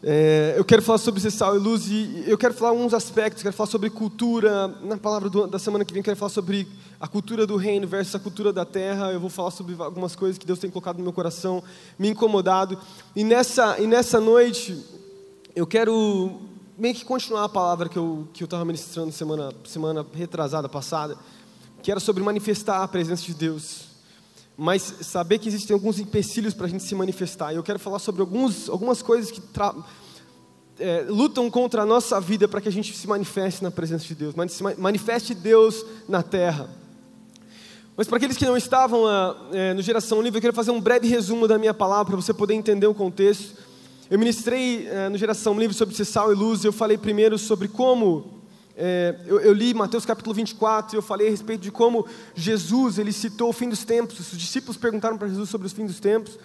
Eu quero falar sobre ser sal e luz, e eu quero falar alguns aspectos, quero falar sobre cultura. Na palavra da semana que vem, quero falar sobre a cultura do reino versus a cultura da terra. Eu vou falar sobre algumas coisas que Deus tem colocado no meu coração, me incomodado. E nessa noite, eu quero meio que continuar a palavra que eu estava ministrando semana retrasada, passada, que era sobre manifestar a presença de Deus. Mas saber que existem alguns empecilhos para a gente se manifestar. E eu quero falar sobre algumas coisas que lutam contra a nossa vida para que a gente se manifeste na presença de Deus, manifeste Deus na terra. Mas para aqueles que não estavam no Geração Livre, eu quero fazer um breve resumo da minha palavra para você poder entender o contexto. Eu ministrei no Geração Livre sobre ser sal e luz. Eu falei primeiro sobre como... Eu li Mateus capítulo 24 e eu falei a respeito de como Jesus, ele citou o fim dos tempos. Os discípulos perguntaram para Jesus sobre os fins dos tempos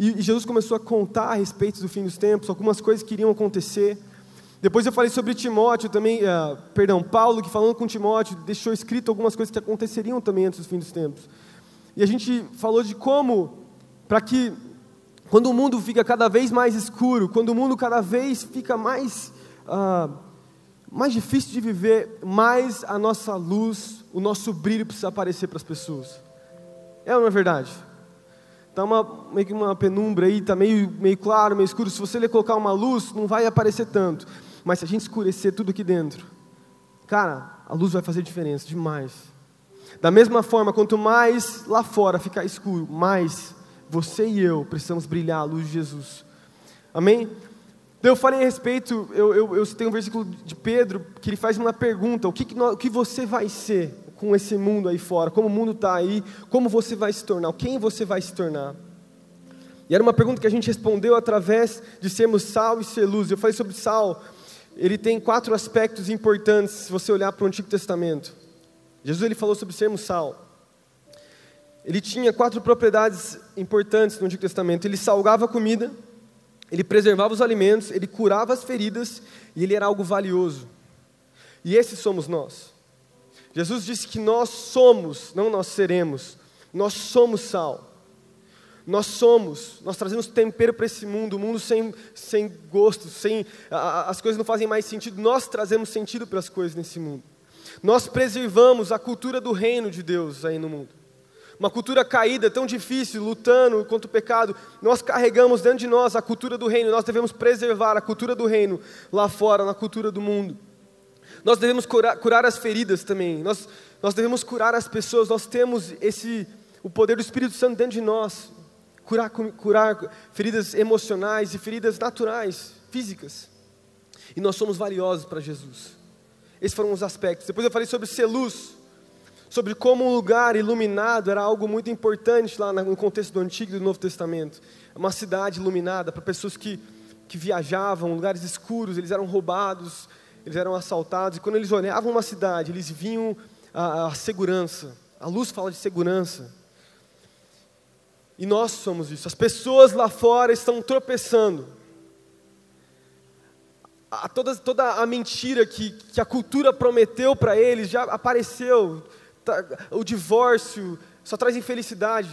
e Jesus começou a contar a respeito do fim dos tempos, algumas coisas que iriam acontecer. Depois eu falei sobre Timóteo também, Paulo, que falando com Timóteo, deixou escrito algumas coisas que aconteceriam também antes do fim dos tempos. E a gente falou de como, para que, quando o mundo fica cada vez mais escuro, quando o mundo cada vez fica mais difícil de viver, mais a nossa luz, o nosso brilho precisa aparecer para as pessoas. É ou não é verdade? Está meio que uma penumbra aí, está meio claro, meio escuro. Se você colocar uma luz, não vai aparecer tanto. Mas se a gente escurecer tudo aqui dentro, cara, a luz vai fazer diferença demais. Da mesma forma, quanto mais lá fora ficar escuro, mais você e eu precisamos brilhar a luz de Jesus. Amém? Então eu falei a respeito, eu citei um versículo de Pedro, que ele faz uma pergunta: o que você vai ser com esse mundo aí fora? Como o mundo está aí? Como você vai se tornar? Quem você vai se tornar? E era uma pergunta que a gente respondeu através de sermos sal e ser luz. Eu falei sobre sal. Ele tem 4 aspectos importantes, se você olhar para o Antigo Testamento. Jesus, ele falou sobre sermos sal. Ele tinha 4 propriedades importantes no Antigo Testamento. Ele salgava a comida, ele preservava os alimentos, ele curava as feridas e ele era algo valioso. E esses somos nós. Jesus disse que nós somos, não nós seremos, nós somos sal. Nós trazemos tempero para esse mundo, sem gosto, as coisas não fazem mais sentido, nós trazemos sentido para as coisas nesse mundo. Nós preservamos a cultura do reino de Deus aí no mundo. Uma cultura caída, tão difícil, lutando contra o pecado, nós carregamos dentro de nós a cultura do reino, nós devemos preservar a cultura do reino lá fora, na cultura do mundo. Nós devemos curar as feridas também, nós devemos curar as pessoas, nós temos o poder do Espírito Santo dentro de nós, curar feridas emocionais e feridas naturais, físicas. E nós somos valiosos para Jesus. Esses foram os aspectos. Depois eu falei sobre ser luz, sobre como um lugar iluminado era algo muito importante lá no contexto do Antigo e do Novo Testamento. Uma cidade iluminada para pessoas que viajavam, lugares escuros, eles eram roubados, eles eram assaltados. E quando eles olhavam uma cidade, eles viam a segurança. A luz fala de segurança. E nós somos isso. As pessoas lá fora estão tropeçando. Toda a mentira que a cultura prometeu para eles já apareceu. O divórcio só traz infelicidade.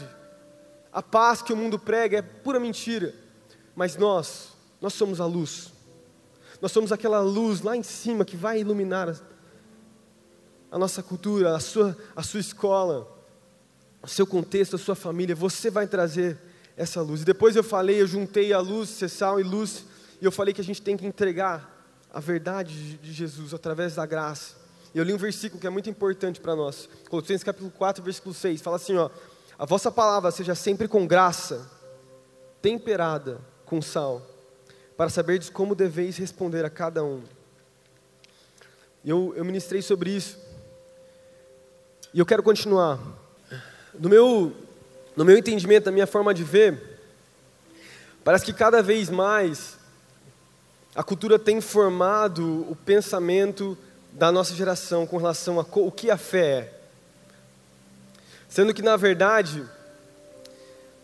A paz que o mundo prega é pura mentira. Mas nós somos a luz. Nós somos aquela luz lá em cima que vai iluminar a nossa cultura, a sua escola, o seu contexto, a sua família. Você vai trazer essa luz. E depois eu juntei a luz, ser sal e luz, e eu falei que a gente tem que entregar a verdade de Jesus através da graça. E eu li um versículo que é muito importante para nós, Colossenses capítulo 4, versículo 6, fala assim, a vossa palavra seja sempre com graça, temperada com sal, para saberdes como deveis responder a cada um. E eu ministrei sobre isso, e eu quero continuar. No meu entendimento, na minha forma de ver, parece que cada vez mais a cultura tem formado o pensamento da nossa geração com relação a o que a fé é. Sendo que, na verdade,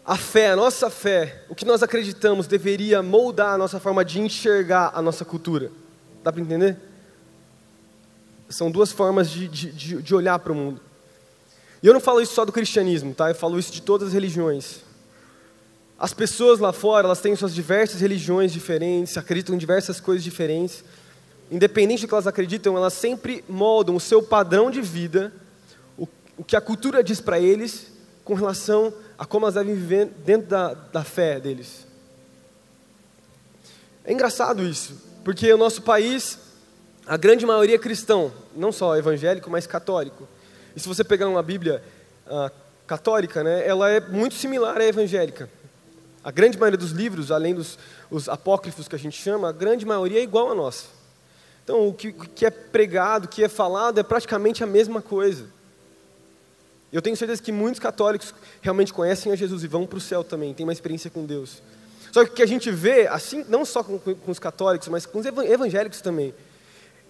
a nossa fé, o que nós acreditamos deveria moldar a nossa forma de enxergar a nossa cultura. Dá para entender? São 2 formas de olhar para o mundo. E eu não falo isso só do cristianismo, tá? Eu falo isso de todas as religiões. As pessoas lá fora, elas têm suas diversas religiões diferentes, acreditam em diversas coisas diferentes. Independente do que elas acreditam, elas sempre moldam o seu padrão de vida, o que a cultura diz para eles, com relação a como elas devem viver dentro da fé deles. É engraçado isso, porque o nosso país, a grande maioria é cristão, não só evangélico, mas católico. E se você pegar uma Bíblia católica, né, ela é muito similar à evangélica. A grande maioria dos livros, além dos os apócrifos que a gente chama, a grande maioria é igual a nossa. Então, o que é pregado, o que é falado, é praticamente a mesma coisa. Eu tenho certeza que muitos católicos realmente conhecem a Jesus e vão para o céu também, têm uma experiência com Deus. Só que o que a gente vê, assim, não só com os católicos, mas com os evangélicos também,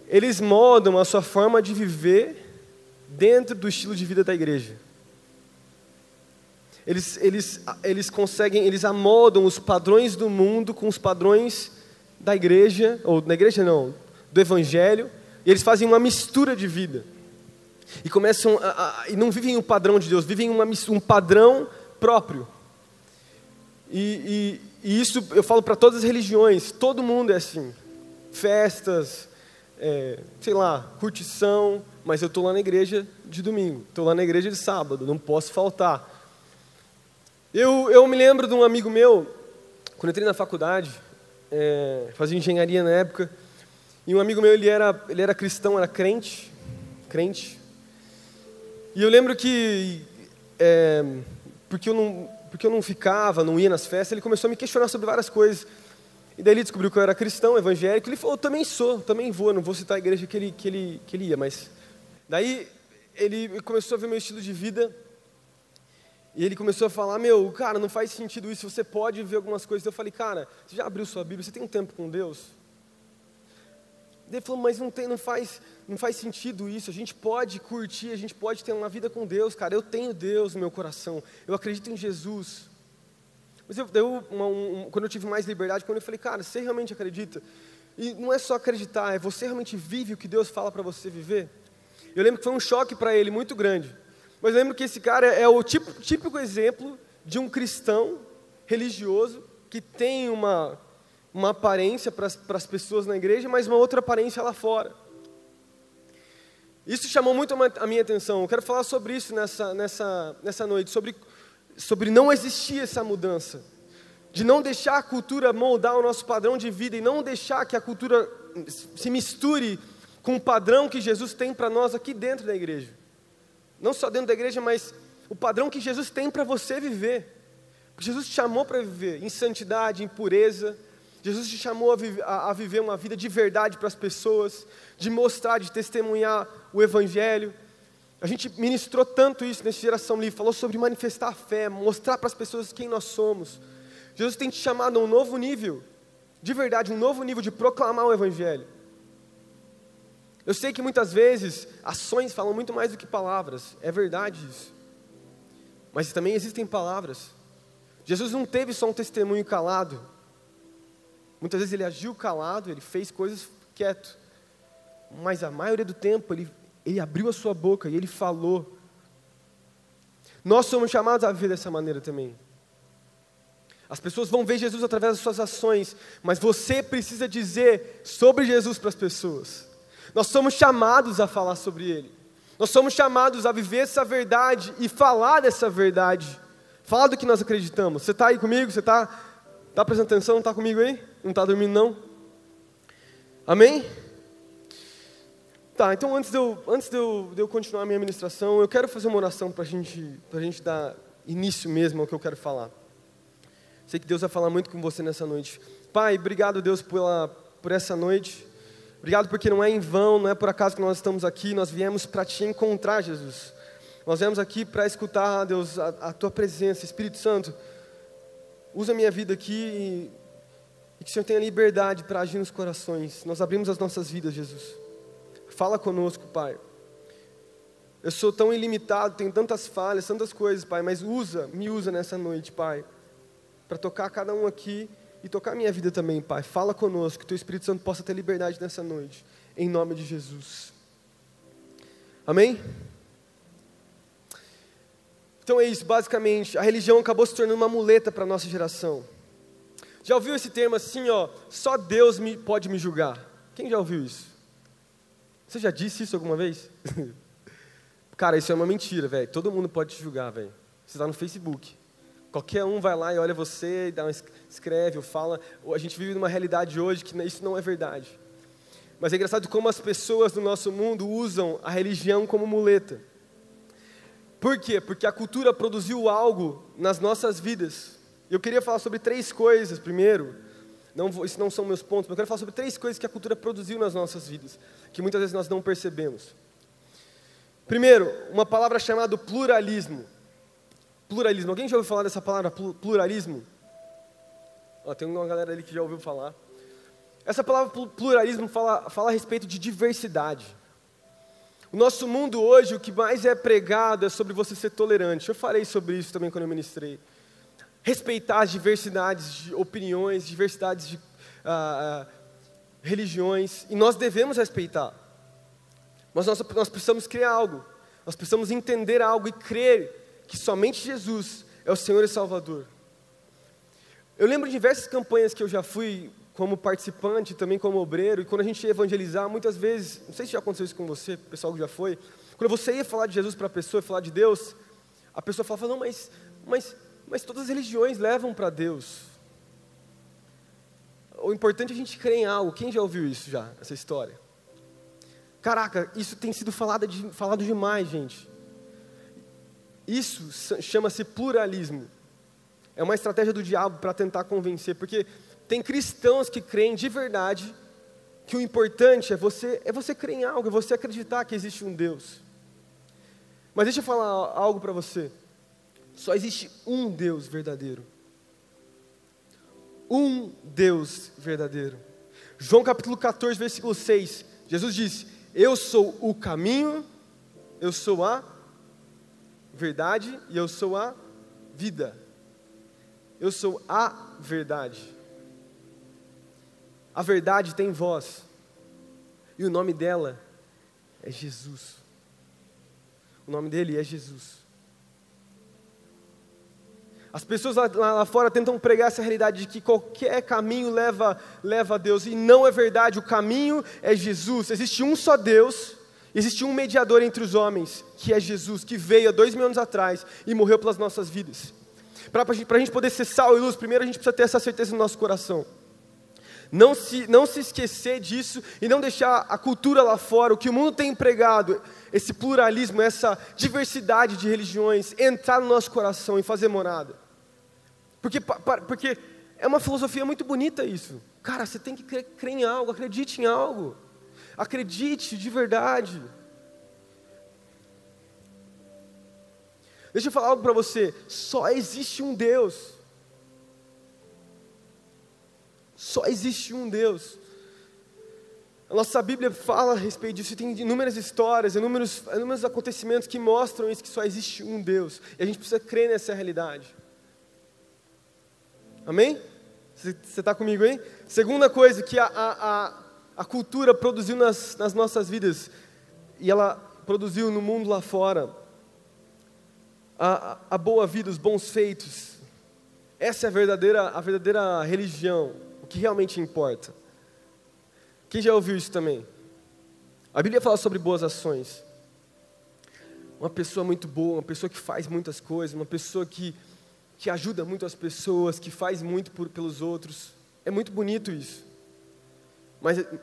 eles moldam a sua forma de viver dentro do estilo de vida da igreja. Eles conseguem, eles amoldam os padrões do mundo com os padrões da igreja, ou da igreja não, do evangelho, e eles fazem uma mistura de vida. E começam e não vivem um padrão de Deus, vivem um padrão próprio. E isso eu falo para todas as religiões, todo mundo é assim. Festas, sei lá, curtição, mas eu estou lá na igreja de domingo, estou lá na igreja de sábado, não posso faltar. Eu me lembro de um amigo meu, quando eu entrei na faculdade, fazia engenharia na época, e um amigo meu, ele era cristão, era crente. E eu lembro que, porque eu não ficava, não ia nas festas, ele começou a me questionar sobre várias coisas. E daí ele descobriu que eu era cristão, evangélico, ele falou, eu também sou, também vou, não vou citar a igreja que ele ia, mas... Daí ele começou a ver meu estilo de vida, e ele começou a falar, cara, não faz sentido isso, você pode ver algumas coisas. Eu falei, cara, você já abriu sua Bíblia, você tem um tempo com Deus? Ele falou, mas não faz sentido isso, a gente pode curtir, a gente pode ter uma vida com Deus, cara, eu tenho Deus no meu coração, eu acredito em Jesus. Mas quando eu tive mais liberdade, quando eu falei, cara, você realmente acredita? E não é só acreditar, é você realmente vive o que Deus fala para você viver? Eu lembro que foi um choque para ele muito grande, mas eu lembro que esse cara é o típico exemplo de um cristão religioso que tem uma aparência para as pessoas na igreja, mas uma outra aparência lá fora. Isso chamou muito a minha atenção. Eu quero falar sobre isso nessa noite, sobre não existir essa mudança, de não deixar a cultura moldar o nosso padrão de vida e não deixar que a cultura se misture com o padrão que Jesus tem para nós aqui dentro da igreja. Não só dentro da igreja, mas o padrão que Jesus tem para você viver. Jesus te chamou para viver em santidade, em pureza. Jesus te chamou a viver uma vida de verdade para as pessoas, de mostrar, de testemunhar o Evangelho. A gente ministrou tanto isso nessa Geração Livre, falou sobre manifestar a fé, mostrar para as pessoas quem nós somos. Jesus tem te chamado a um novo nível, de verdade, um novo nível de proclamar o Evangelho. Eu sei que muitas vezes ações falam muito mais do que palavras, é verdade isso. Mas também existem palavras. Jesus não teve só um testemunho calado. Muitas vezes ele agiu calado, ele fez coisas quieto. Mas a maioria do tempo ele abriu a sua boca e ele falou. Nós somos chamados a viver dessa maneira também. As pessoas vão ver Jesus através das suas ações, mas você precisa dizer sobre Jesus para as pessoas. Nós somos chamados a falar sobre Ele. Nós somos chamados a viver essa verdade e falar dessa verdade. Falar do que nós acreditamos. Você está aí comigo? Você está prestando atenção? Não está comigo aí? Não está dormindo não? Amém? Tá, então antes de eu continuar a minha ministração, eu quero fazer uma oração para a gente dar início mesmo ao que eu quero falar. Sei que Deus vai falar muito com você nessa noite. Pai, obrigado Deus por essa noite. Obrigado porque não é em vão, não é por acaso que nós estamos aqui. Nós viemos para te encontrar, Jesus. Nós viemos aqui para escutar, Deus, a tua presença. Espírito Santo, usa a minha vida aqui e que o Senhor tenha liberdade para agir nos corações. Nós abrimos as nossas vidas, Jesus. Fala conosco, Pai. Eu sou tão ilimitado, tenho tantas falhas, tantas coisas, Pai, mas me usa nessa noite, Pai, para tocar cada um aqui e tocar a minha vida também, Pai. Fala conosco, que o Teu Espírito Santo possa ter liberdade nessa noite, em nome de Jesus. Amém? Então é isso, basicamente, a religião acabou se tornando uma muleta para a nossa geração. Já ouviu esse termo assim, ó, só Deus pode me julgar? Quem já ouviu isso? Você já disse isso alguma vez? Cara, isso é uma mentira, velho. Todo mundo pode te julgar, velho. Você está no Facebook. Qualquer um vai lá e olha você, escreve ou fala. A gente vive numa realidade hoje que isso não é verdade. Mas é engraçado como as pessoas do nosso mundo usam a religião como muleta. Por quê? Porque a cultura produziu algo nas nossas vidas. Eu queria falar sobre 3 coisas primeiro. Isso não são meus pontos, mas eu quero falar sobre 3 coisas que a cultura produziu nas nossas vidas, que muitas vezes nós não percebemos. Primeiro, uma palavra chamada pluralismo. Pluralismo. Alguém já ouviu falar dessa palavra, pluralismo? Tem uma galera ali que já ouviu falar. Essa palavra pluralismo fala a respeito de diversidade. O nosso mundo hoje, o que mais é pregado é sobre você ser tolerante. Eu falei sobre isso também quando eu ministrei. Respeitar as diversidades de opiniões, diversidades de religiões. E nós devemos respeitar. Mas nós precisamos criar algo. Nós precisamos entender algo e crer que somente Jesus é o Senhor e Salvador. Eu lembro de diversas campanhas que eu já fui como participante, também como obreiro, e quando a gente ia evangelizar, muitas vezes, não sei se já aconteceu isso com você, o pessoal que já foi, quando você ia falar de Jesus para a pessoa, falar de Deus, a pessoa falava, não, mas todas as religiões levam para Deus. O importante é a gente crer em algo. Quem já ouviu isso já, essa história? Caraca, isso tem sido falado demais, gente. Isso chama-se pluralismo. É uma estratégia do diabo para tentar convencer, porque tem cristãos que creem de verdade que o importante é você crer em algo, é você acreditar que existe um Deus. Mas deixa eu falar algo para você. Só existe um Deus verdadeiro. Um Deus verdadeiro. João capítulo 14, versículo 6. Jesus disse, eu sou o caminho, eu sou a verdade e eu sou a vida. Eu sou a verdade. A verdade tem voz. E o nome dela é Jesus. O nome dele é Jesus. As pessoas lá fora tentam pregar essa realidade de que qualquer caminho leva a Deus. E não é verdade, o caminho é Jesus. Existe um só Deus, existe um mediador entre os homens, que é Jesus, que veio há 2000 anos atrás e morreu pelas nossas vidas. Para a gente poder ser sal e luz, primeiro a gente precisa ter essa certeza no nosso coração. Não se esquecer disso e não deixar a cultura lá fora, o que o mundo tem pregado, esse pluralismo, essa diversidade de religiões, entrar no nosso coração e fazer morada. Porque é uma filosofia muito bonita isso. Cara, você tem que crer em algo, acredite em algo. Acredite de verdade. Deixa eu falar algo para você, só existe um Deus. Só existe um Deus. A nossa Bíblia fala a respeito disso, tem inúmeras histórias, inúmeros acontecimentos que mostram isso, que só existe um Deus. E a gente precisa crer nessa realidade. Amém? Você está comigo, hein? Segunda coisa que a cultura produziu nas nossas vidas, e ela produziu no mundo lá fora, a boa vida, os bons feitos. Essa é a verdadeira religião, o que realmente importa. Quem já ouviu isso também? A Bíblia fala sobre boas ações. Uma pessoa muito boa, uma pessoa que faz muitas coisas, uma pessoa que ajuda muito as pessoas, que faz muito pelos outros. É muito bonito isso.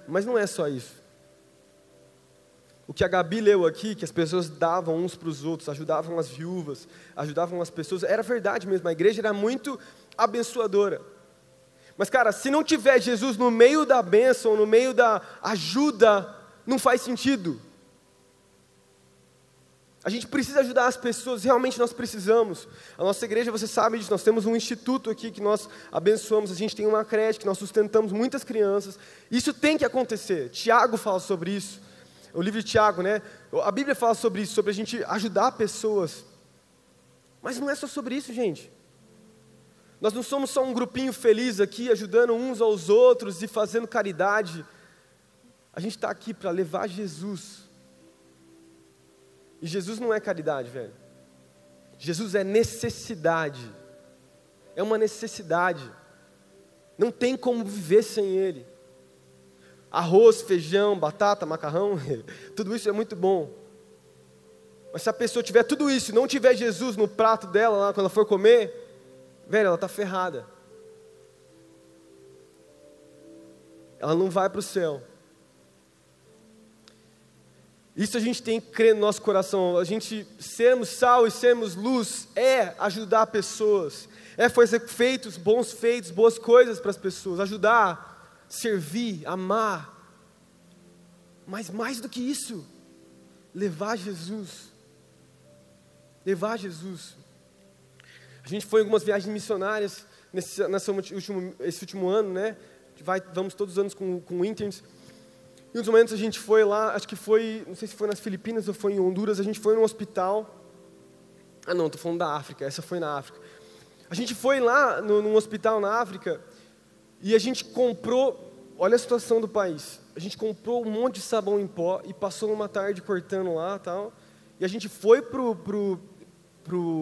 Mas não é só isso. O que a Gabi leu aqui, que as pessoas davam uns para os outros, ajudavam as viúvas, ajudavam as pessoas, era verdade mesmo, a igreja era muito abençoadora. Mas cara, se não tiver Jesus no meio da bênção, no meio da ajuda, não faz sentido. A gente precisa ajudar as pessoas, realmente nós precisamos. A nossa igreja, você sabe disso, nós temos um instituto aqui que nós abençoamos, a gente tem uma creche que nós sustentamos muitas crianças. Isso tem que acontecer. Tiago fala sobre isso. O livro de Tiago, né? A Bíblia fala sobre isso, sobre a gente ajudar pessoas. Mas não é só sobre isso, gente. Nós não somos só um grupinho feliz aqui, ajudando uns aos outros e fazendo caridade. A gente está aqui para levar Jesus. E Jesus não é caridade, velho. Jesus é necessidade. É uma necessidade. Não tem como viver sem Ele. Arroz, feijão, batata, macarrão, tudo isso é muito bom. Mas se a pessoa tiver tudo isso e não tiver Jesus no prato dela, lá, quando ela for comer, velho, ela está ferrada. Ela não vai para o céu. Isso a gente tem que crer no nosso coração. A gente sermos sal e sermos luz é ajudar pessoas. É fazer feitos, boas coisas para as pessoas. Ajudar, servir, amar. Mas mais do que isso, levar Jesus. Levar Jesus. A gente foi em algumas viagens missionárias esse último ano, né? Vamos todos os anos com interns. Em uns momentos a gente foi lá, acho que foi, não sei se foi nas Filipinas ou foi em Honduras, a gente foi num hospital. Ah não, estou falando da África, essa foi na África. A gente foi lá num hospital na África e a gente comprou, olha a situação do país, a gente comprou um monte de sabão em pó e passou uma tarde cortando lá e tal. E a gente foi pro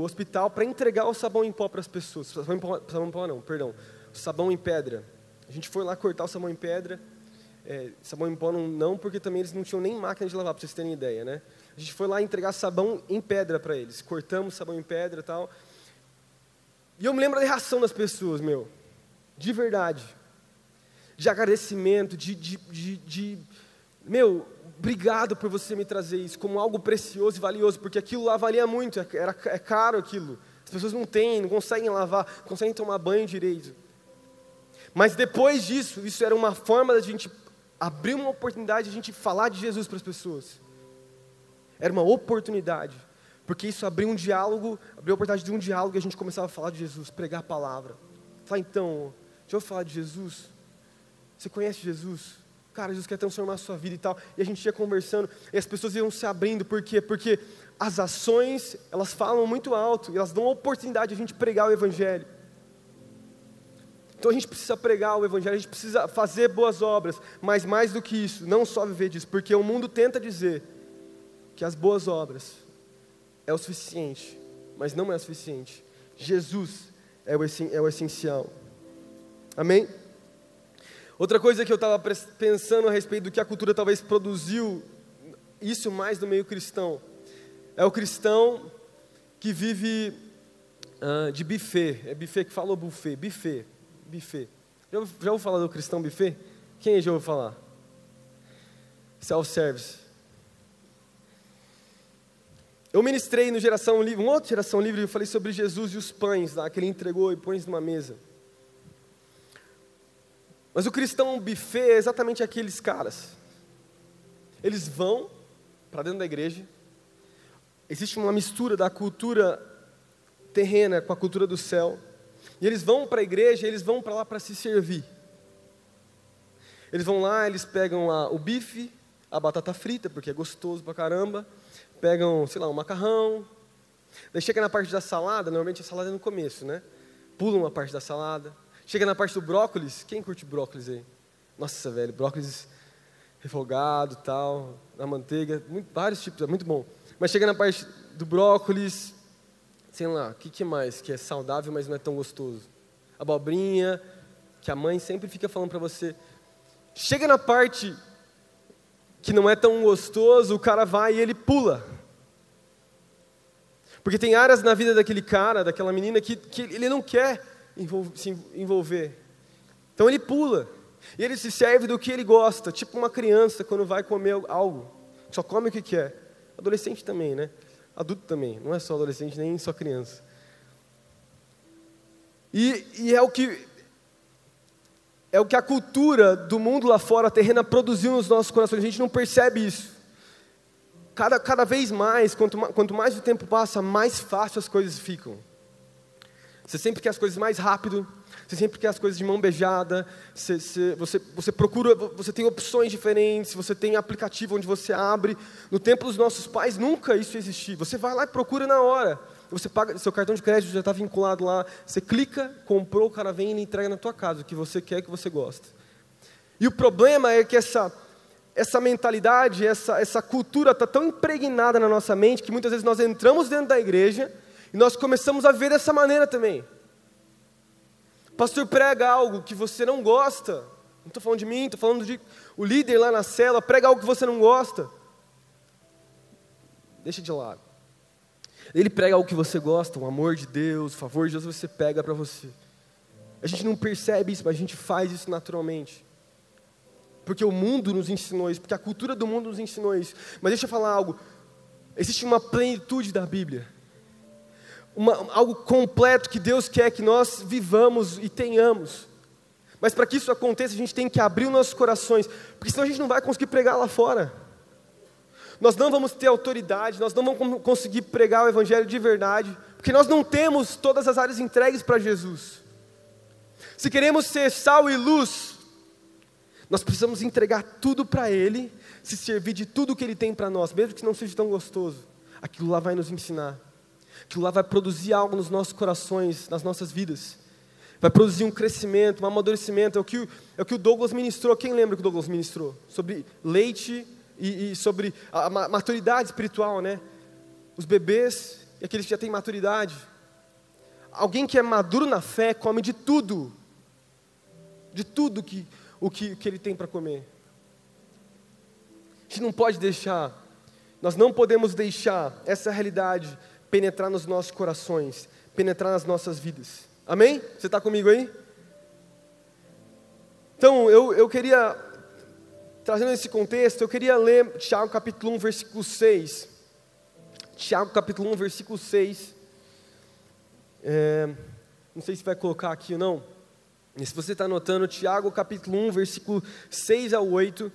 hospital para entregar o sabão em pó para as pessoas. Sabão em pó não, perdão, sabão em pedra. A gente foi lá cortar o sabão em pedra. Sabão em pó não, porque também eles não tinham nem máquina de lavar, para vocês terem ideia, né? A gente foi lá entregar sabão em pedra para eles, cortamos sabão em pedra e tal, e eu me lembro da reação das pessoas, de verdade, de agradecimento, obrigado por você me trazer isso, como algo precioso e valioso, porque aquilo lá valia muito, é caro aquilo, as pessoas não conseguem lavar, não conseguem tomar banho direito, mas depois disso, isso era uma forma da gente abrir uma oportunidade de a gente falar de Jesus para as pessoas. Era uma oportunidade, porque isso abriu um diálogo, abriu a oportunidade de um diálogo e a gente começava a falar de Jesus, pregar a palavra. Falar, então, deixa eu falar de Jesus. Você conhece Jesus? Cara, Jesus quer transformar a sua vida e tal. E a gente ia conversando, e as pessoas iam se abrindo, por quê? Porque as ações, elas falam muito alto, e elas dão a oportunidade de a gente pregar o Evangelho. Então a gente precisa pregar o Evangelho, a gente precisa fazer boas obras, mas mais do que isso, não só viver disso, porque o mundo tenta dizer que as boas obras é o suficiente, mas não é o suficiente. Jesus é o essencial. Amém? Outra coisa que eu estava pensando a respeito do que a cultura talvez produziu, isso mais no meio cristão, é o cristão que vive de buffet, é buffet que fala ou buffet? Buffet. Já ouviu falar do cristão buffet? Quem já ouviu falar? Self-service. Eu ministrei no Geração Livre, uma outra Geração Livre, eu falei sobre Jesus e os pães lá, que ele entregou e pães numa mesa. Mas o cristão buffet é exatamente aqueles caras. Eles vão para dentro da igreja, existe uma mistura da cultura terrena com a cultura do céu, e eles vão para a igreja, eles vão para lá para se servir. Eles vão lá, eles pegam lá o bife, a batata frita, porque é gostoso pra caramba, pegam, sei lá, um macarrão, daí chega na parte da salada, normalmente a salada é no começo, né? Pulam uma parte da salada, chega na parte do brócolis, quem curte brócolis aí? Nossa, velho, brócolis refogado e tal, na manteiga, vários tipos, é muito bom. Mas chega na parte do brócolis, sei lá, o que mais que é saudável, mas não é tão gostoso? Abobrinha, que a mãe sempre fica falando para você. Chega na parte que não é tão gostoso, o cara vai e ele pula. Porque tem áreas na vida daquele cara, daquela menina, que ele não quer se envolver. Então ele pula. E ele se serve do que ele gosta, tipo uma criança quando vai comer algo. Só come o que quer. Adolescente também, né? Adulto também, não é só adolescente, nem só criança. E é o que a cultura do mundo lá fora, terrena, produziu nos nossos corações. A gente não percebe isso. Cada vez mais, quanto mais o tempo passa, mais fácil as coisas ficam. Você sempre quer as coisas mais rápido, você sempre quer as coisas de mão beijada, você procura, você tem opções diferentes, você tem aplicativo onde você abre. No tempo dos nossos pais, nunca isso existia. Você vai lá e procura na hora. Você paga, seu cartão de crédito já está vinculado lá, você clica, comprou, o cara vem e ele entrega na tua casa, o que você quer, o que você gosta. E o problema é que essa mentalidade, essa cultura está tão impregnada na nossa mente, que muitas vezes nós entramos dentro da igreja, E nós começamos a ver dessa maneira também. O pastor prega algo que você não gosta. Não estou falando de mim, estou falando de o líder lá na cela, prega algo que você não gosta. Deixa de lado. Ele prega algo que você gosta, o amor de Deus, o favor de Deus, você pega para você. A gente não percebe isso, mas a gente faz isso naturalmente. Porque o mundo nos ensinou isso, porque a cultura do mundo nos ensinou isso. Mas deixa eu falar algo. Existe uma plenitude da Bíblia. Algo completo que Deus quer que nós vivamos e tenhamos. Mas para que isso aconteça, a gente tem que abrir os nossos corações, porque senão a gente não vai conseguir pregar lá fora. Nós não vamos ter autoridade, nós não vamos conseguir pregar o Evangelho de verdade, porque nós não temos todas as áreas entregues para Jesus. Se queremos ser sal e luz, nós precisamos entregar tudo para Ele, se servir de tudo que Ele tem para nós, mesmo que não seja tão gostoso. Aquilo lá vai nos ensinar, aquilo lá vai produzir algo nos nossos corações, nas nossas vidas. Vai produzir um crescimento, um amadurecimento. É o que o Douglas ministrou. Quem lembra que o Douglas ministrou? Sobre leite e sobre a maturidade espiritual, né? Os bebês e aqueles que já têm maturidade. Alguém que é maduro na fé come de tudo. De tudo que ele tem para comer. A gente não pode deixar, nós não podemos deixar essa realidade penetrar nos nossos corações, penetrar nas nossas vidas. Amém? Você está comigo aí? Então, eu queria, trazendo esse contexto, eu queria ler Tiago capítulo 1, versículo 6. Tiago capítulo 1, versículo 6. Não sei se vai colocar aqui ou não. E se você está anotando, Tiago capítulo 1, versículo 6 a 8.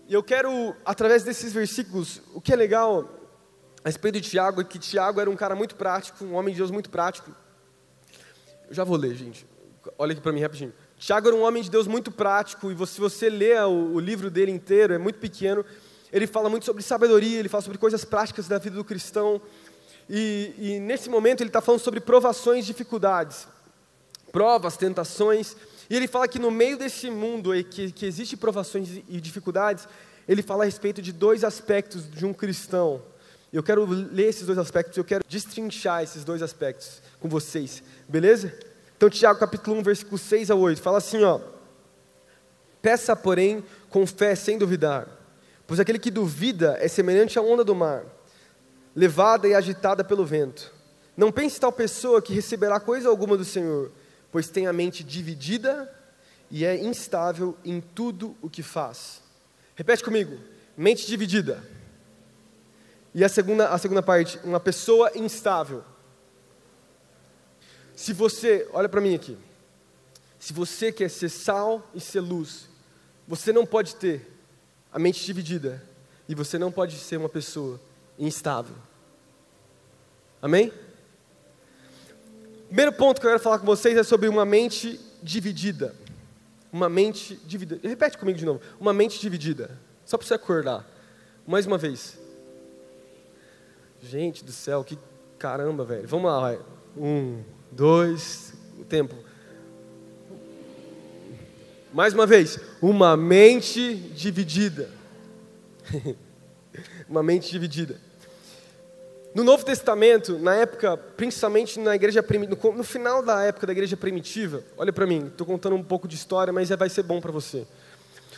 E eu quero, através desses versículos, o que é legal a respeito de Tiago, é que Tiago era um cara muito prático, um homem de Deus muito prático. Eu já vou ler, gente. Olha aqui para mim rapidinho. Tiago era um homem de Deus muito prático, e se você ler o livro dele inteiro, é muito pequeno, ele fala muito sobre sabedoria, ele fala sobre coisas práticas da vida do cristão, e nesse momento ele está falando sobre provações, dificuldades, provas, tentações, e ele fala que no meio desse mundo aí, que existe provações e dificuldades, ele fala a respeito de dois aspectos de um cristão. Eu quero ler esses dois aspectos, eu quero destrinchar esses dois aspectos com vocês, beleza? Então, Tiago capítulo 1, versículo 6 a 8, fala assim, ó. Peça, porém, com fé, sem duvidar, pois aquele que duvida é semelhante à onda do mar, levada e agitada pelo vento. Não pense tal pessoa que receberá coisa alguma do Senhor, pois tem a mente dividida e é instável em tudo o que faz. Repete comigo, mente dividida. E a segunda parte, uma pessoa instável. Se você, olha para mim aqui, se você quer ser sal e ser luz, você não pode ter a mente dividida, e você não pode ser uma pessoa instável. Amém? Primeiro ponto que eu quero falar com vocês é sobre uma mente dividida. Uma mente dividida. Repete comigo de novo. Uma mente dividida. Só para você acordar. Mais uma vez. Gente do céu, que caramba, velho. Vamos lá, vai. 1, 2, o tempo. Mais uma vez. Uma mente dividida. Uma mente dividida. No Novo Testamento, na época, principalmente na igreja no final da época da igreja primitiva, olha para mim, estou contando um pouco de história, mas vai ser bom para você.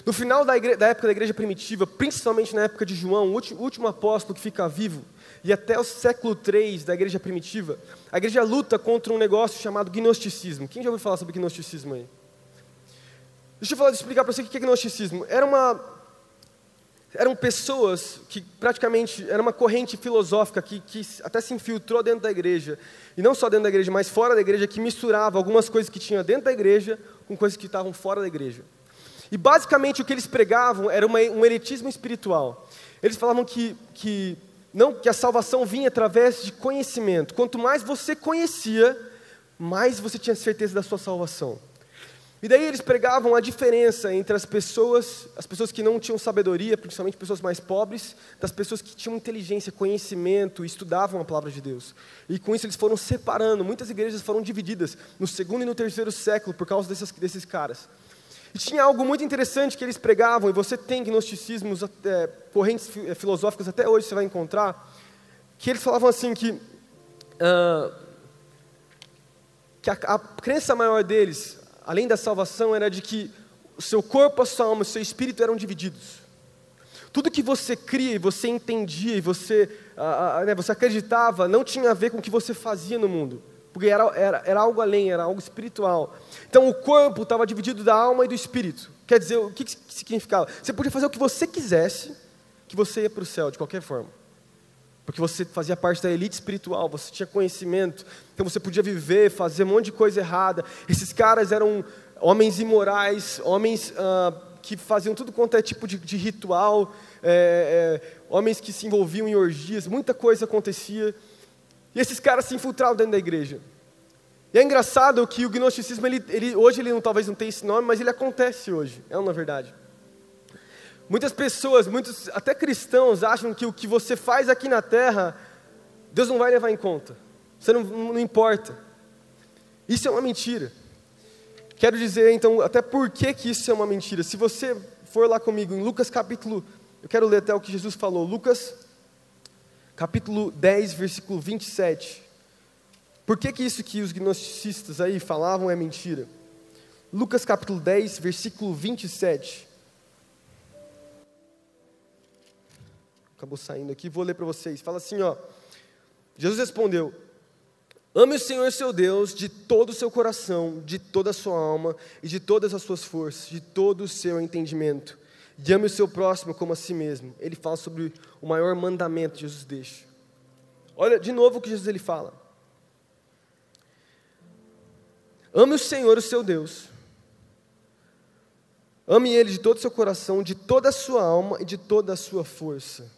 No final da época da igreja primitiva, principalmente na época de João, o último apóstolo que fica vivo, e até o século 3 da igreja primitiva, a igreja luta contra um negócio chamado gnosticismo. Quem já ouviu falar sobre gnosticismo aí? Deixa eu explicar para você o que é gnosticismo. Eram pessoas que praticamente, era uma corrente filosófica que até se infiltrou dentro da igreja, e não só dentro da igreja, mas fora da igreja, que misturava algumas coisas que tinha dentro da igreja com coisas que estavam fora da igreja. E basicamente o que eles pregavam era um elitismo espiritual. Eles falavam que a salvação vinha através de conhecimento. Quanto mais você conhecia, mais você tinha certeza da sua salvação. E daí eles pregavam a diferença entre as pessoas que não tinham sabedoria, principalmente pessoas mais pobres, das pessoas que tinham inteligência, conhecimento, estudavam a palavra de Deus. E com isso eles foram separando, muitas igrejas foram divididas no 2º e no 3º século por causa desses caras. E tinha algo muito interessante que eles pregavam, e você tem gnosticismos, correntes filosóficas até hoje você vai encontrar, que eles falavam assim que que a crença maior deles, além da salvação, era de que o seu corpo, a sua alma e o seu espírito eram divididos. Tudo que você cria e você entendia e você acreditava não tinha a ver com o que você fazia no mundo, porque era algo além, era algo espiritual. Então o corpo estava dividido da alma e do espírito. Quer dizer, o que significava? Você podia fazer o que você quisesse, que você ia para o céu de qualquer forma, porque você fazia parte da elite espiritual, você tinha conhecimento, então você podia viver, fazer um monte de coisa errada. Esses caras eram homens imorais, homens que faziam tudo quanto é tipo de ritual, homens que se envolviam em orgias, muita coisa acontecia, e esses caras se infiltravam dentro da igreja. E é engraçado que o gnosticismo, hoje ele talvez não tenha esse nome, mas ele acontece hoje, é uma verdade. Muitas pessoas, muitos até cristãos, acham que o que você faz aqui na terra, Deus não vai levar em conta, você não importa. Isso é uma mentira. Quero dizer, então, até por que isso é uma mentira. Se você for lá comigo em Lucas capítulo, eu quero ler até o que Jesus falou, Lucas capítulo 10, versículo 27. Por que isso que os gnosticistas aí falavam é mentira? Lucas capítulo 10, versículo 27. Acabou saindo aqui, vou ler para vocês. Fala assim, ó. Jesus respondeu: ame o Senhor seu Deus de todo o seu coração, de toda a sua alma e de todas as suas forças, de todo o seu entendimento. E ame o seu próximo como a si mesmo. Ele fala sobre o maior mandamento que Jesus deixa. Olha de novo o que Jesus ele fala. Ame o Senhor, o seu Deus. Ame Ele de todo o seu coração, de toda a sua alma e de toda a sua força.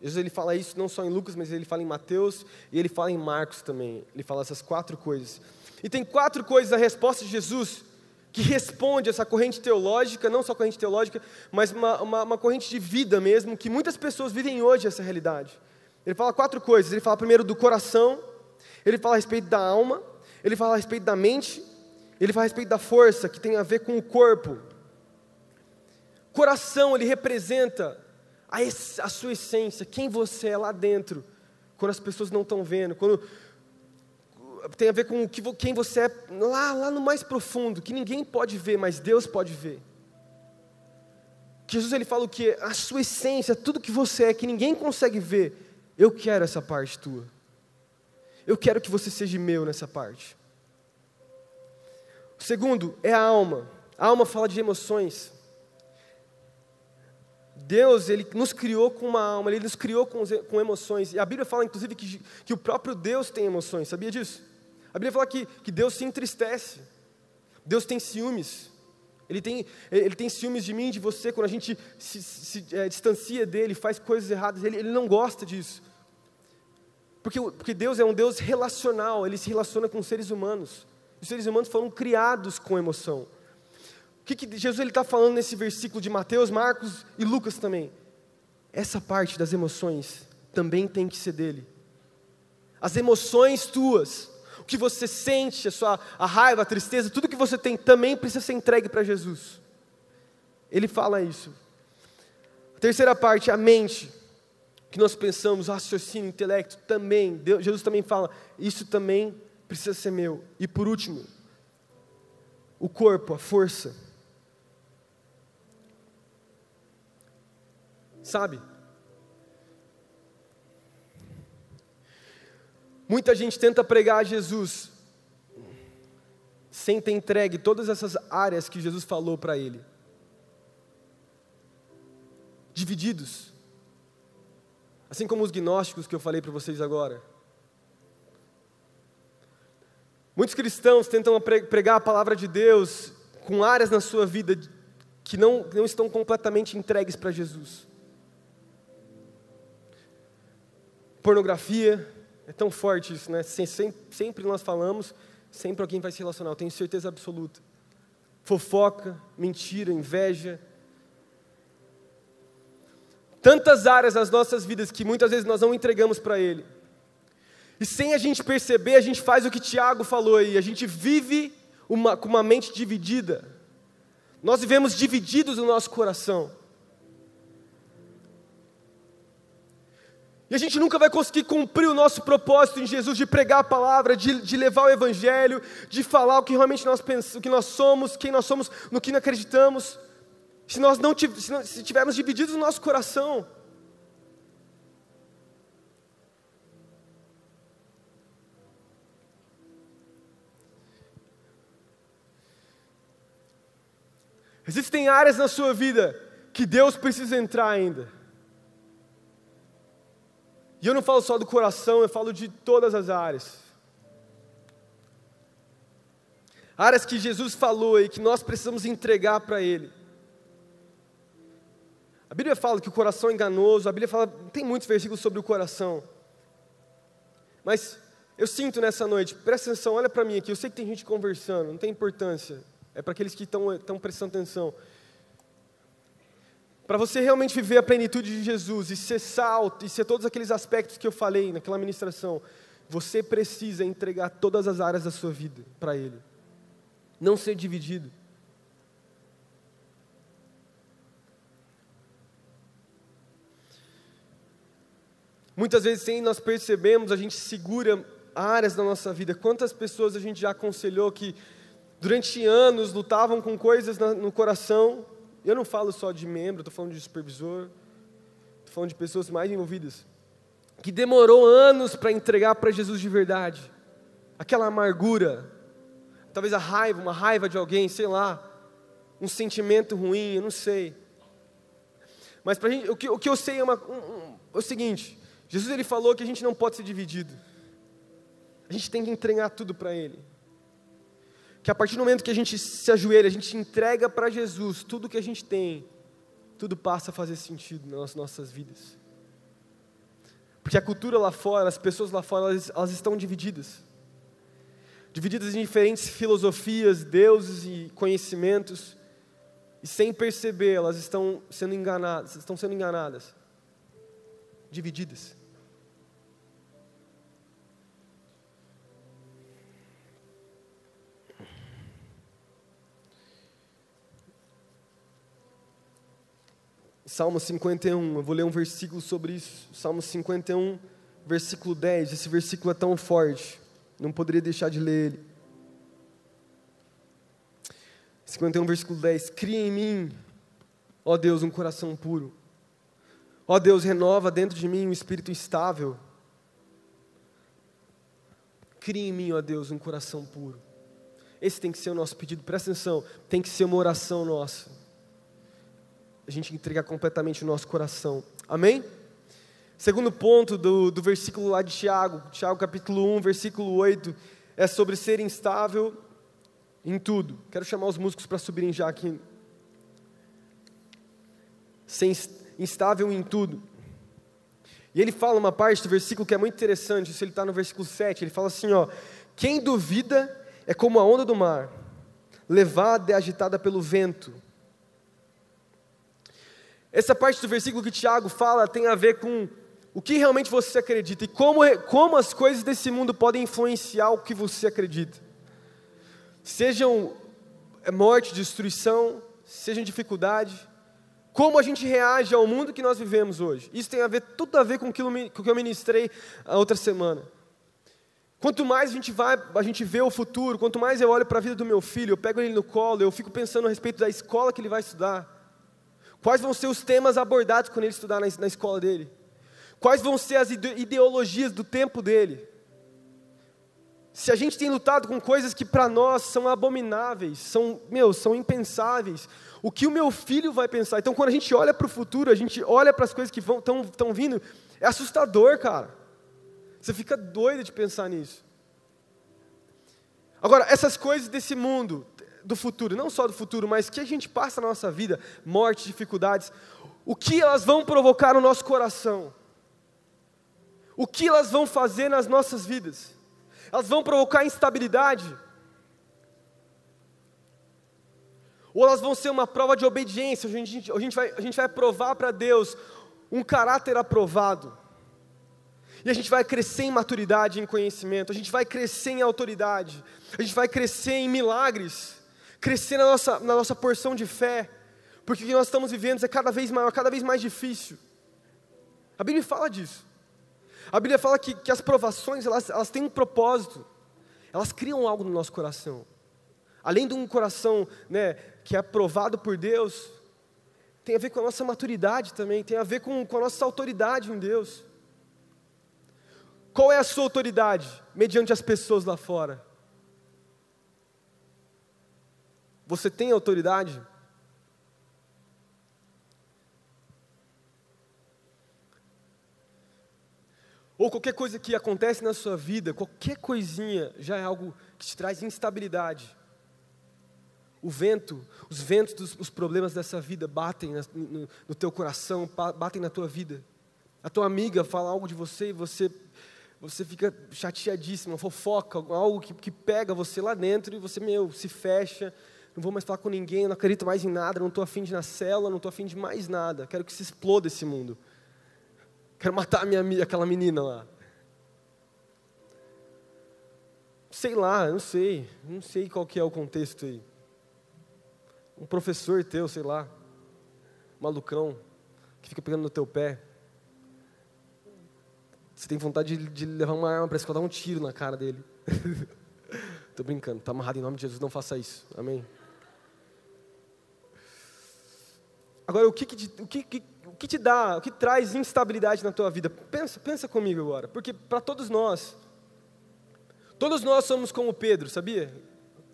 Jesus ele fala isso não só em Lucas, mas ele fala em Mateus e ele fala em Marcos também. Ele fala essas 4 coisas. E tem 4 coisas a resposta de Jesus que responde essa corrente teológica, não só corrente teológica, mas uma corrente de vida mesmo, que muitas pessoas vivem hoje essa realidade. Ele fala 4 coisas. Ele fala primeiro do coração, ele fala a respeito da alma, ele fala a respeito da mente, ele fala a respeito da força, que tem a ver com o corpo. Coração, ele representa a sua essência, quem você é lá dentro, quando as pessoas não estão vendo, quando tem a ver com quem você é lá no mais profundo, que ninguém pode ver, mas Deus pode ver. Jesus ele fala o que? A sua essência, tudo que você é, que ninguém consegue ver, eu quero essa parte tua. Eu quero que você seja meu nessa parte. O segundo é a alma. A alma fala de emoções. Deus, Ele nos criou com uma alma, Ele nos criou com emoções. E a Bíblia fala, inclusive, que o próprio Deus tem emoções, sabia disso? A Bíblia fala que Deus se entristece. Deus tem ciúmes. Ele tem ciúmes de mim, de você, quando a gente se distancia dEle, faz coisas erradas, Ele não gosta disso. Porque Deus é um Deus relacional, Ele se relaciona com seres humanos. Os seres humanos foram criados com emoção. O que Jesus está falando nesse versículo de Mateus, Marcos e Lucas também? Essa parte das emoções também tem que ser dele. As emoções tuas, o que você sente, a raiva, a tristeza, tudo que você tem também precisa ser entregue para Jesus. Ele fala isso. A terceira parte, a mente, que nós pensamos, raciocínio, intelecto, também, Jesus também fala, isso também precisa ser meu. E por último, o corpo, a força. Sabe? Muita gente tenta pregar a Jesus sem ter entregue todas essas áreas que Jesus falou para ele. Divididos. Assim como os gnósticos que eu falei para vocês agora. Muitos cristãos tentam pregar a palavra de Deus com áreas na sua vida que não estão completamente entregues para Jesus. Pornografia, é tão forte isso, né? Sempre nós falamos, sempre alguém vai se relacionar, eu tenho certeza absoluta. Fofoca, mentira, inveja. Tantas áreas das nossas vidas que muitas vezes nós não entregamos para Ele. E sem a gente perceber, a gente faz o que Tiago falou aí, a gente vive com uma mente dividida. Nós vivemos divididos no nosso coração. E a gente nunca vai conseguir cumprir o nosso propósito em Jesus de pregar a palavra, de levar o evangelho, de falar o que realmente nós pensamos, o que nós somos, quem nós somos, no que acreditamos, se tivermos divididos o nosso coração. Existem áreas na sua vida que Deus precisa entrar ainda. E eu não falo só do coração, eu falo de todas as áreas. Áreas que Jesus falou e que nós precisamos entregar para Ele. A Bíblia fala que o coração é enganoso, a Bíblia fala, tem muitos versículos sobre o coração. Mas eu sinto nessa noite, presta atenção, olha para mim aqui, eu sei que tem gente conversando, não tem importância. É para aqueles que estão prestando atenção. Para você realmente viver a plenitude de Jesus e ser salto, e ser todos aqueles aspectos que eu falei naquela ministração, você precisa entregar todas as áreas da sua vida para Ele. Não ser dividido. Muitas vezes, sem nós percebemos, a gente segura áreas da nossa vida. Quantas pessoas a gente já aconselhou que durante anos lutavam com coisas no coração. Eu não falo só de membro, estou falando de supervisor, estou falando de pessoas mais envolvidas, que demorou anos para entregar para Jesus de verdade. Aquela amargura, talvez uma raiva de alguém, sei lá, um sentimento ruim, eu não sei. Mas pra gente, o que eu sei é o seguinte, Jesus ele falou que a gente não pode ser dividido. A gente tem que entregar tudo para Ele. Que a partir do momento que a gente se ajoelha, a gente entrega para Jesus tudo que a gente tem, tudo passa a fazer sentido nas nossas vidas. Porque a cultura lá fora, as pessoas lá fora, elas estão divididas. Divididas em diferentes filosofias, deuses e conhecimentos. E sem perceber, elas estão sendo enganadas. Divididas. Salmo 51, eu vou ler um versículo sobre isso. Salmo 51, versículo 10. Esse versículo é tão forte, não poderia deixar de ler ele. 51, versículo 10. Cria em mim, ó Deus, um coração puro. Ó Deus, renova dentro de mim um espírito estável. Cria em mim, ó Deus, um coração puro. Esse tem que ser o nosso pedido, presta atenção, tem que ser uma oração nossa. A gente entregar completamente o nosso coração. Amém? Segundo ponto do versículo lá de Tiago capítulo 1, versículo 8, é sobre ser instável em tudo. Quero chamar os músicos para subirem já aqui. Ser instável em tudo. E ele fala uma parte do versículo que é muito interessante, isso ele está no versículo 7, ele fala assim, ó, quem duvida é como a onda do mar, levada e agitada pelo vento. Essa parte do versículo que Tiago fala tem a ver com o que realmente você acredita e como as coisas desse mundo podem influenciar o que você acredita. Sejam morte, destruição, sejam dificuldade, como a gente reage ao mundo que nós vivemos hoje. Isso tem tudo a ver com o que eu ministrei a outra semana. Quanto mais a gente vê o futuro, quanto mais eu olho para a vida do meu filho, eu pego ele no colo, eu fico pensando a respeito da escola que ele vai estudar. Quais vão ser os temas abordados quando ele estudar na escola dele? Quais vão ser as ideologias do tempo dele? Se a gente tem lutado com coisas que para nós são abomináveis, são impensáveis, o que o meu filho vai pensar? Então quando a gente olha para o futuro, a gente olha para as coisas que estão vindo, é assustador, cara. Você fica doido de pensar nisso. Agora, essas coisas desse mundo, do futuro, não só do futuro, mas que a gente passa na nossa vida, morte, dificuldades, o que elas vão provocar no nosso coração? O que elas vão fazer nas nossas vidas? Elas vão provocar instabilidade? Ou elas vão ser uma prova de obediência? A gente vai provar para Deus um caráter aprovado. E a gente vai crescer em maturidade, em conhecimento, a gente vai crescer em autoridade, a gente vai crescer em milagres, crescer na nossa porção de fé, porque o que nós estamos vivendo é cada vez maior, cada vez mais difícil. A Bíblia fala disso. A Bíblia fala que as provações, elas têm um propósito. Elas criam algo no nosso coração. Além de um coração, né, que é aprovado por Deus, tem a ver com a nossa maturidade também, tem a ver com a nossa autoridade em Deus. Qual é a sua autoridade mediante as pessoas lá fora? Você tem autoridade? Ou qualquer coisa que acontece na sua vida, qualquer coisinha já é algo que te traz instabilidade. Os ventos dos problemas dessa vida batem no teu coração, batem na tua vida. A tua amiga fala algo de você e você fica chateadíssima, fofoca, algo que pega você lá dentro e você, se fecha. Não vou mais falar com ninguém, não acredito mais em nada, não estou afim de ir na célula, não estou afim de mais nada. Quero que se exploda esse mundo. Quero matar aquela menina lá. Sei lá, não sei qual que é o contexto aí. Um professor teu, sei lá, malucão, que fica pegando no teu pé. Você tem vontade de levar uma arma para a escola, dar um tiro na cara dele. Estou brincando, está amarrado em nome de Jesus, não faça isso, amém? Agora, o que te dá, o que traz instabilidade na tua vida? Pensa comigo agora, porque para todos nós somos como Pedro, sabia?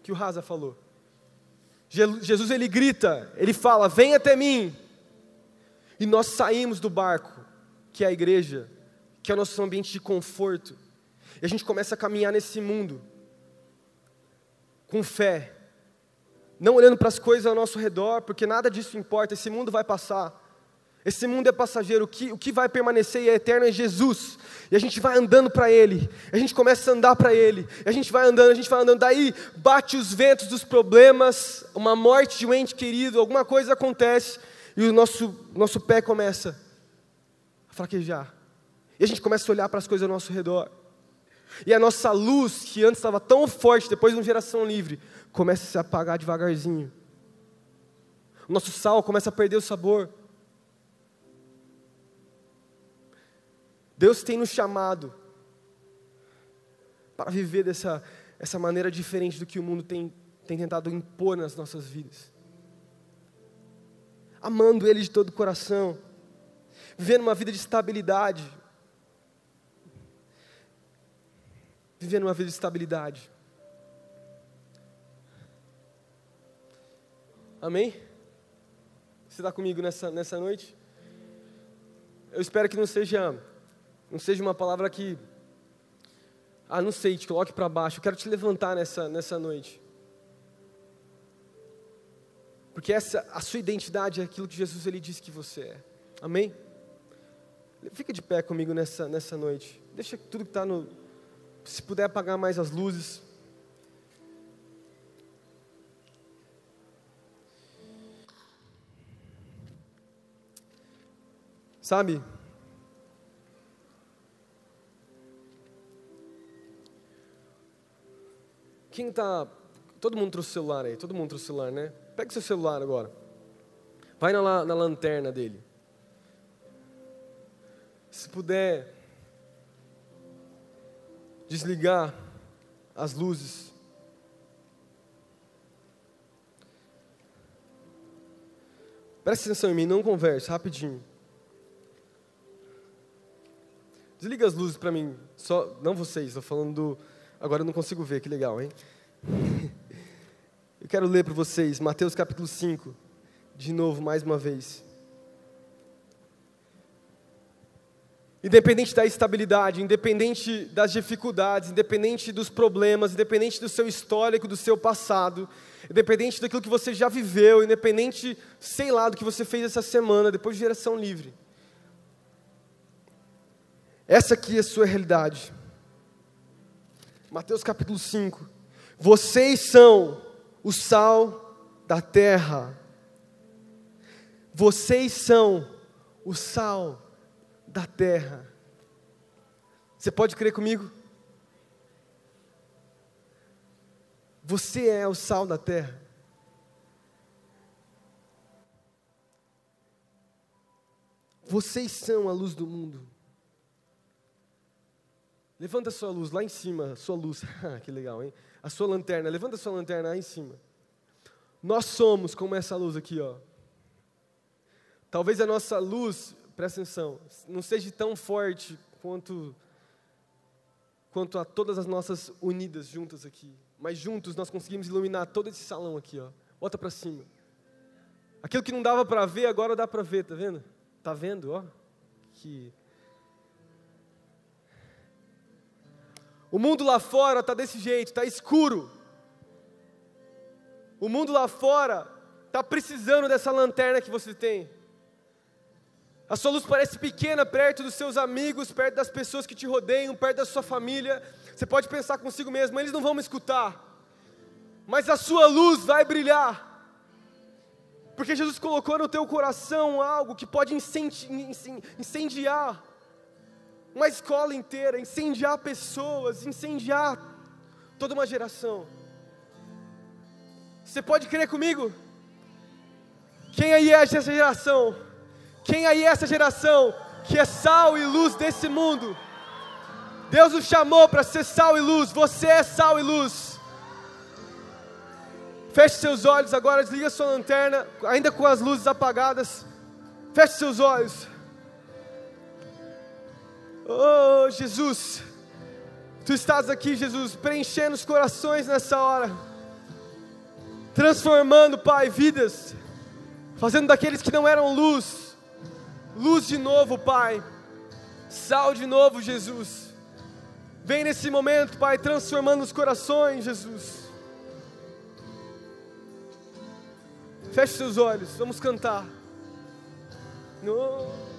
Que o Raza falou. Jesus, ele grita, ele fala, vem até mim. E nós saímos do barco, que é a igreja, que é o nosso ambiente de conforto. E a gente começa a caminhar nesse mundo, com fé. Não olhando para as coisas ao nosso redor, porque nada disso importa, esse mundo vai passar. Esse mundo é passageiro, o que vai permanecer e é eterno é Jesus. E a gente vai andando para Ele, a gente começa a andar para Ele, a gente vai andando, daí bate os ventos dos problemas, uma morte de um ente querido, alguma coisa acontece, e o nosso pé começa a fraquejar. E a gente começa a olhar para as coisas ao nosso redor. E a nossa luz, que antes estava tão forte, depois de uma geração livre, começa a se apagar devagarzinho. O nosso sal começa a perder o sabor. Deus tem nos chamado para viver essa maneira diferente do que o mundo tem tentado impor nas nossas vidas. Amando Ele de todo o coração, vivendo uma vida de estabilidade. Vivendo uma vida de estabilidade. Amém? Você está comigo nessa noite? Eu espero que não seja uma palavra que, não sei, te coloque para baixo. Eu quero te levantar nessa noite. Porque a sua identidade é aquilo que Jesus ele disse que você é. Amém? Fica de pé comigo nessa noite. Deixa tudo que está no... Se puder apagar mais as luzes. Sabe? Todo mundo trouxe o celular aí, todo mundo trouxe o celular, né? Pega o seu celular agora. Vai na lanterna dele. Se puder desligar as luzes. Presta atenção em mim, não converse, rapidinho. Desliga as luzes para mim, não vocês, estou falando agora eu não consigo ver, que legal, hein? Eu quero ler para vocês Mateus capítulo 5, de novo, mais uma vez. Independente da estabilidade, independente das dificuldades, independente dos problemas, independente do seu histórico, do seu passado, independente daquilo que você já viveu, independente, sei lá, do que você fez essa semana, depois de geração livre. Essa aqui é a sua realidade. Mateus capítulo 5. Vocês são o sal da terra. Vocês são o sal da terra. Você pode crer comigo? Você é o sal da terra. Vocês são a luz do mundo. Levanta a sua luz lá em cima, a sua luz, que legal, hein? A sua lanterna, levanta a sua lanterna lá em cima. Nós somos como essa luz aqui, ó. Talvez a nossa luz, presta atenção, não seja tão forte quanto a todas as nossas unidas juntas aqui. Mas juntos nós conseguimos iluminar todo esse salão aqui, ó. Bota para cima. Aquilo que não dava para ver, agora dá para ver, tá vendo? Tá vendo, ó? O mundo lá fora está desse jeito, está escuro. O mundo lá fora está precisando dessa lanterna que você tem. A sua luz parece pequena perto dos seus amigos, perto das pessoas que te rodeiam, perto da sua família. Você pode pensar consigo mesmo, eles não vão me escutar. Mas a sua luz vai brilhar. Porque Jesus colocou no teu coração algo que pode incendiar uma escola inteira, incendiar pessoas, incendiar toda uma geração. Você pode crer comigo? Quem aí é essa geração? Quem aí é essa geração que é sal e luz desse mundo? Deus nos chamou para ser sal e luz. Você é sal e luz. Feche seus olhos agora, desliga sua lanterna, ainda com as luzes apagadas. Feche seus olhos. Oh, Jesus, Tu estás aqui, Jesus, preenchendo os corações nessa hora, transformando, Pai, vidas, fazendo daqueles que não eram luz, luz de novo, Pai, sal de novo, Jesus. Vem nesse momento, Pai, transformando os corações, Jesus. Feche seus olhos, vamos cantar. Oh.